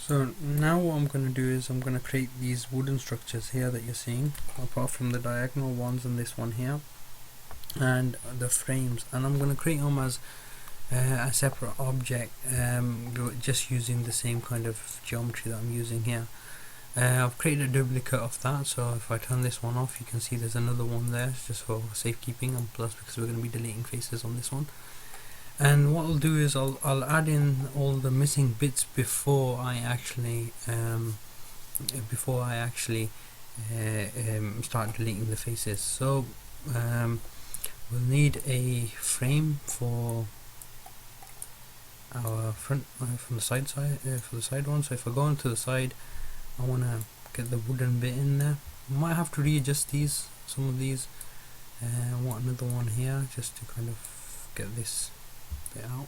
So now what I'm going to do is I'm going to create these wooden structures here that you're seeing, apart from the diagonal ones and this one here, and the frames, and I'm going to create them as a separate object, just using the same kind of geometry that I'm using here. I've created a duplicate of that, so if I turn this one off you can see there's another one there, just for safekeeping, and plus because we're going to be deleting faces on this one. And what I'll do is I'll add in all the missing bits before I actually start deleting the faces. So we'll need a frame for our front from the side for the side one. So if I go into the side, I want to get the wooden bit in there. Might have to readjust some of these. I want another one here just to kind of get this bit out.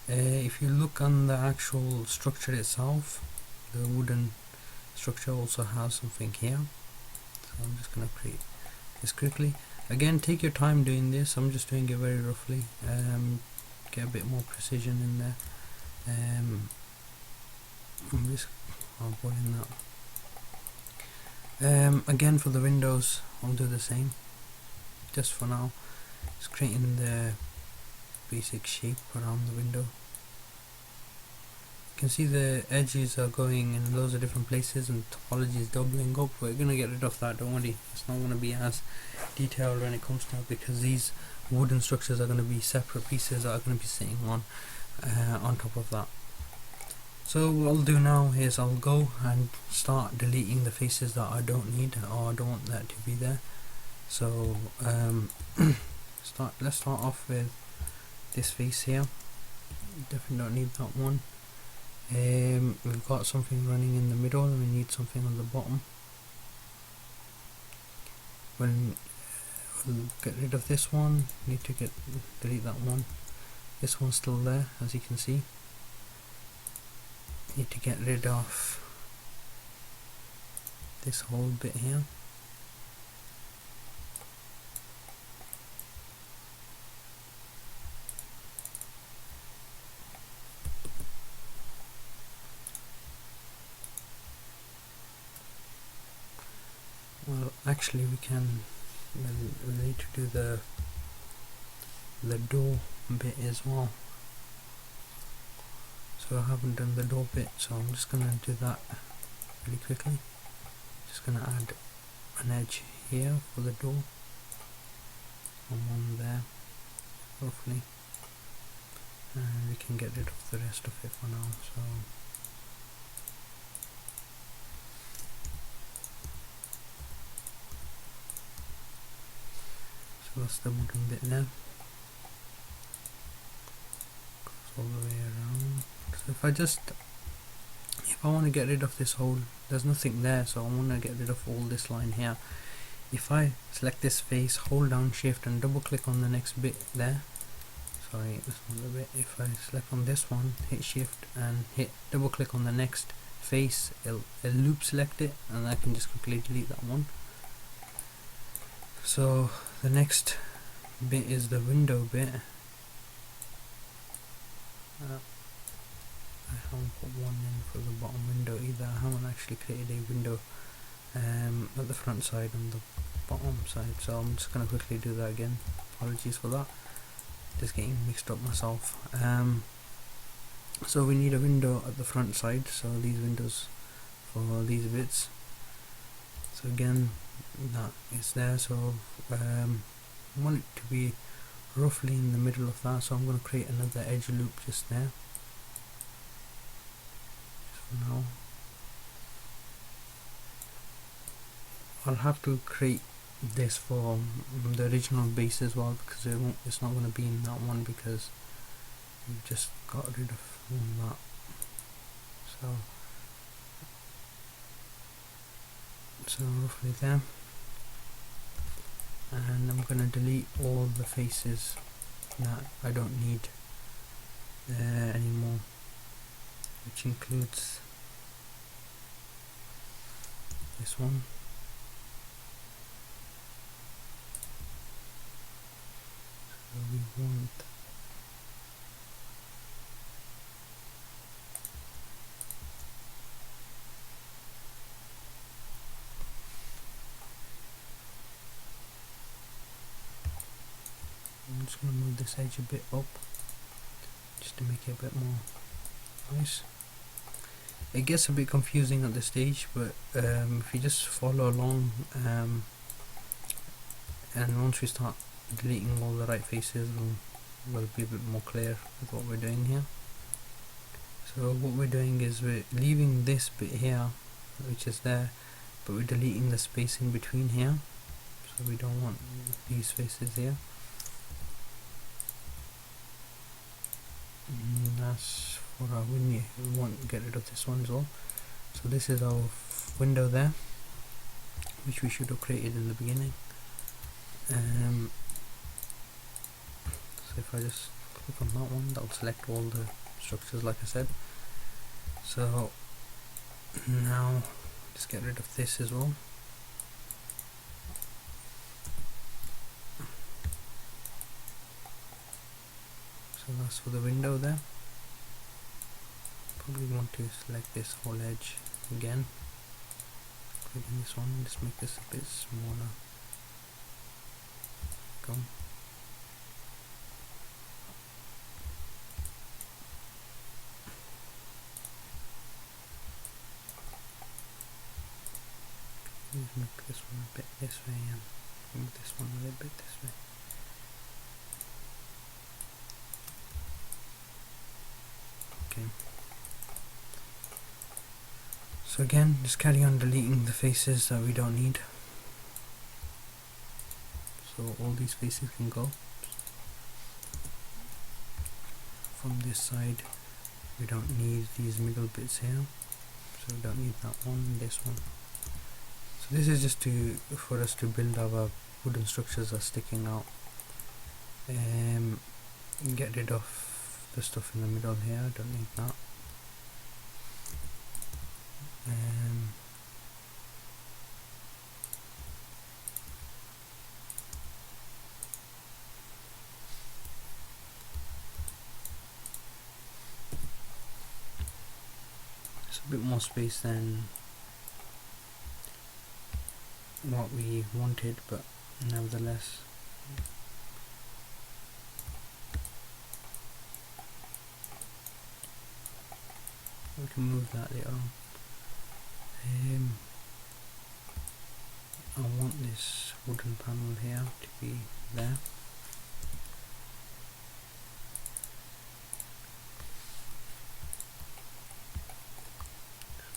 If you look on the actual structure itself, the wooden structure also has something here, so I'm just going to create this quickly. Again, take your time doing this. I'm just doing it very roughly, get a bit more precision in there. I'll put in that. Again, for the windows I'll do the same, just for now, just creating the basic shape around the window. You can see the edges are going in loads of different places and topology is doubling up. We're going to get rid of that, don't worry. It's not going to be as detailed when it comes to it, because these wooden structures are going to be separate pieces that are going to be sitting on top of that. So what I'll do now is I'll go and start deleting the faces that I don't need or don't want that to be there. So let's start off with this face here. Definitely don't need that one. We've got something running in the middle and we need something on the bottom. We'll get rid of this one, need to delete that one. This one's still there, as you can see. Need to get rid of this whole bit here. Well, actually we'll need to do the door bit as well. So I haven't done the door bit, so I'm just gonna do that really quickly. Just gonna add an edge here for the door, and one there, roughly, and we can get rid of the rest of it for now. So that's the wooden bit there. Goes all the way around. So if I want to get rid of this whole, there's nothing there, so I want to get rid of all this line here. If I select this face, hold down shift and double click on the next bit there, sorry, that's not the bit. If I select on this one, hit shift and hit double click on the next face, it'll loop select it, and I can just quickly delete that one. So the next bit is the window bit. I haven't put one in for the bottom window either. I haven't actually created a window at the front side and the bottom side, so I'm just going to quickly do that again. Apologies for that, just getting mixed up myself. So we need a window at the front side, so these windows for these bits. So again, that is there, so I want it to be roughly in the middle of that, so I'm going to create another edge loop just there. Now I'll have to create this for the original base as well, because it's not going to be in that one, because we've just got rid of that. So roughly there, and I'm going to delete all the faces that I don't need anymore, which includes this one. So we want just going to move this edge a bit up just to make it a bit more nice. It gets a bit confusing at this stage, but if you just follow along, and once we start deleting all the right faces, we'll be a bit more clear with what we're doing here. So what we're doing is we're leaving this bit here, which is there, but we're deleting the space in between here, so we don't want these faces here. And that's for our window. We want to get rid of this one as well. So this is our window there, which we should have created in the beginning. So if I just click on that one, that'll select all the structures like I said. So now just get rid of this as well. So that's for the window there. Probably want to select this whole edge again. Click on this one, just make this a bit smaller. Go. Let's make this one a bit this way and move this one a little bit this way. Okay. So again, just carry on deleting the faces that we don't need. So all these faces can go. From this side, we don't need these middle bits here, so we don't need that one, this one. So this is just for us to build our wooden structures that are sticking out. Get rid of the stuff in the middle here, don't need that. It's a bit more space than what we wanted, but nevertheless. We can move that later on. I want this wooden panel here to be there.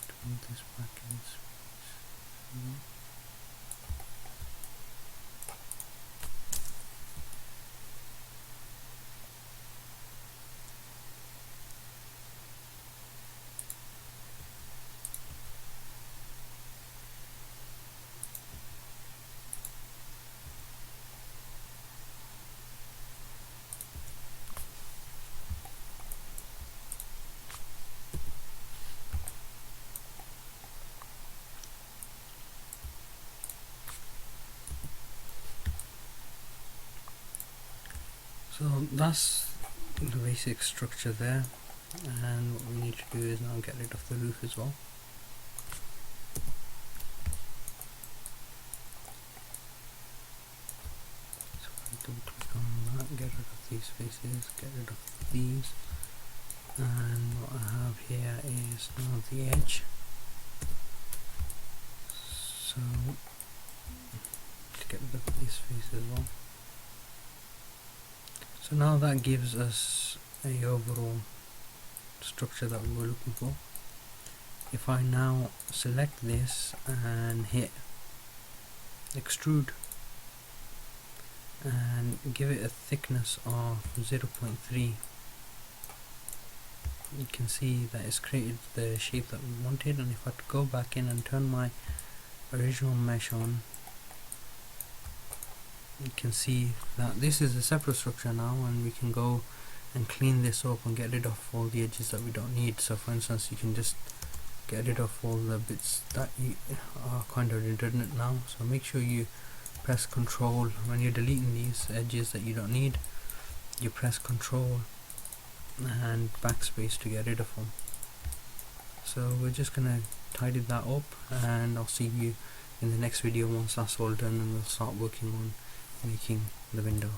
Just move this back in space. So that's the basic structure there, and what we need to do is now get rid of the roof as well. So I double click on that, get rid of these faces, get rid of these, and what I have here is now the edge. So to get rid of this face as well. So now that gives us a overall structure that we were looking for. If I now select this and hit extrude and give it a thickness of 0.3, you can see that it's created the shape that we wanted. And if I go back in and turn my original mesh on, you can see that this is a separate structure now, and we can go and clean this up and get rid of all the edges that we don't need. So for instance, you can just get rid of all the bits that are kind of redundant now. So make sure you press Control when you're deleting these edges that you don't need. You press Control and backspace to get rid of them. So we're just gonna tidy that up, and I'll see you in the next video once that's all done, and we'll start working on making the window.